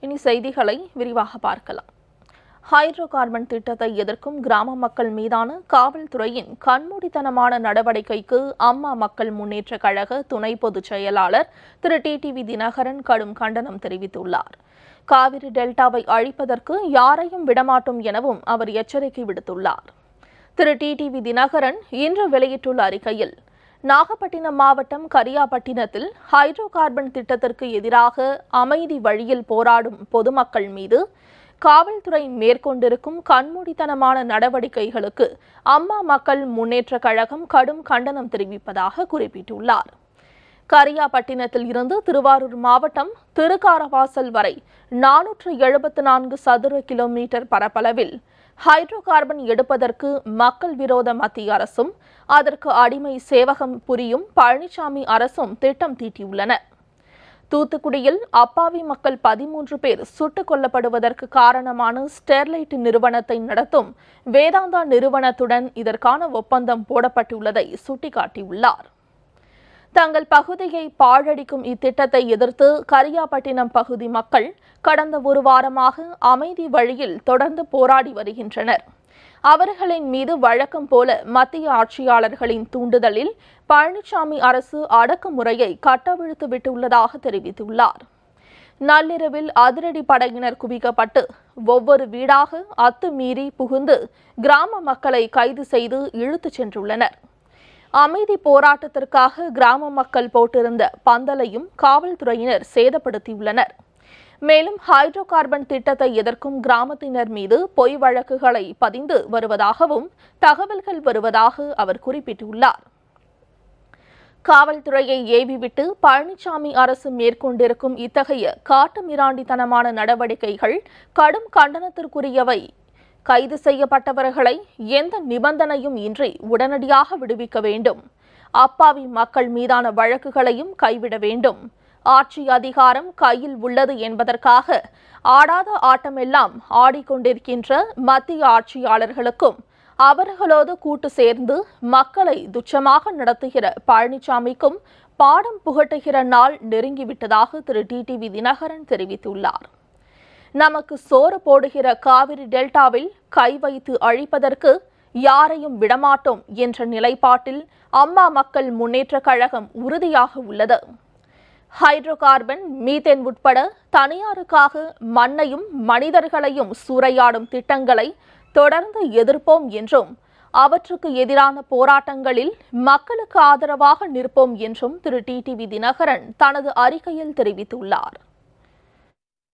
இனி செய்திகளை விரிவாக பார்க்கலாம். ஹைட்ரோ கார்பன் திட்டத்தை எதிர்க்கும் கிராம மக்கள் மீதான காவல்துறையின் கண்மூடித்தனமான நடவடிக்கைக்கு அம்மா மக்கள் முன்னேற்ற கழக துணை பொதுச் செயலாளர் திரு டிடிவி தினகரன் கடும் கண்டனம் தெரிவித்துள்ளார். காவிரி டெல்டாவை அழிப்பதற்கு யாரையும் விடமாட்டோம் எனவும் அவர் எச்சரிக்கை விடுத்துள்ளார். திரு டிடிவி தினகரன் இன்று வெளியிட்டுள்ள அறிக்கையில், நாகப்பட்டினம் மாவட்டம் கரியாப்பட்டினத்தில் ஹைட்ரோ கார்பன் திட்டத்திற்கு எதிராக அமைதி வழியில் போராடும் பொதுமக்கள் மீது காவல்துறை மேற்கொண்டிருக்கும் கண்மூடித்தனமான நடவடிக்கைகளுக்கு அம்மா மக்கள் முன்னேற்ற கழகம் கடும் கண்டனம் தெரிவிப்பதாக குறிப்பிட்டுள்ளார். கரியாப்பட்டினத்தில் இருந்து திருவாரூர் மாவட்டம் திருக்காரவாசல் வரை 474 சதுர கிலோமீட்டர் பரப்பளவில் ஹைட்ரோ கார்பன் எடுப்பதற்கு மக்கள் விரோத மத்திய அரசும் அதற்கு அடிமை சேவகம் புரியும் பழனிசாமி அரசும் திட்டம் தீட்டியுள்ளன. தூத்துக்குடியில் அப்பாவி மக்கள் 13 பேர் சுட்டுக் கொல்லப்படுவதற்கு காரணமான ஸ்டெர்லைட் நிறுவனத்தை நடத்தும் வேதாந்தா நிறுவனத்துடன் இதற்கான ஒப்பந்தம் போடப்பட்டுள்ளதை சுட்டிக்காட்டியுள்ளார். தங்கள் பகுதியை பாழடிக்கும் இத்திட்டத்தை எதிர்த்து கரியாப்பட்டினம் பகுதி மக்கள் கடந்த ஒரு வாரமாக அமைதி வழியில் தொடர்ந்து போராடி வருகின்றனர். அவர்களின் மீது வழக்கம் போல மத்திய ஆட்சியாளர்களின் தூண்டுதலில் பழனிசாமி அரசு அடக்குமுறையை கட்டவிழ்த்து விட்டுள்ளதாக தெரிவித்துள்ளார். நள்ளிரவில் அதிரடி படையினர் குவிக்கப்பட்டு ஒவ்வொரு வீடாக அத்துமீறி புகுந்து கிராம மக்களை கைது செய்து இழுத்துச் சென்றுள்ளனர். அமைதி போராட்டத்திற்காக கிராம மக்கள் போட்டிருந்த பந்தலையும் காவல்துறையினர் சேதப்படுத்தியுள்ளனர். மேலும் ஹைட்ரோ கார்பன் திட்டத்தை எதிர்க்கும் கிராமத்தினர் மீது பொய் வழக்குகளை பதிந்து வருவதாகவும் தகவல்கள் வருவதாக அவர் குறிப்பிட்டுள்ளார். காவல்துறையை ஏவிவிட்டு பழனிசாமி அரசு மேற்கொண்டிருக்கும் இத்தகைய காட்டுமிராண்டித்தனமான நடவடிக்கைகள் கடும் கண்டனத்திற்குரியவை. கைது செய்யப்பட்டவர்களை எந்த நிபந்தனையும் இன்றி உடனடியாக விடுவிக்க வேண்டும். அப்பாவி மக்கள் மீதான வழக்குகளையும் கைவிட வேண்டும். ஆட்சி அதிகாரம் கையில் உள்ளது என்பதற்காக ஆடாத ஆட்டமெல்லாம் ஆடிக்கொண்டிருக்கின்ற மத்திய ஆட்சியாளர்களுக்கும் அவர்களோடு கூட்டு சேர்ந்து மக்களை துச்சமாக நடத்துகிற பழனிசாமிக்கும் பாடம் புகட்டுகிற நாள் நெருங்கிவிட்டதாக திரு டிடிவி தினகரன் தெரிவித்துள்ளார். நமக்கு சோறு போடுகிற காவிரி டெல்டாவில் கை வைத்து அழிப்பதற்கு யாரையும் விடமாட்டோம் என்ற நிலைப்பாட்டில் அம்மா மக்கள் முன்னேற்ற கழகம் உறுதியாக உள்ளது. ஹைட்ரோ கார்பன், மீத்தேன் உட்பட தனியாருக்காக மண்ணையும் மனிதர்களையும் சூறையாடும் திட்டங்களை தொடர்ந்து எதிர்ப்போம் என்றும் அவற்றுக்கு எதிரான போராட்டங்களில் மக்களுக்கு ஆதரவாக நிற்போம் என்றும் திரு டிடிவி தினகரன் தனது அறிக்கையில் தெரிவித்துள்ளார்.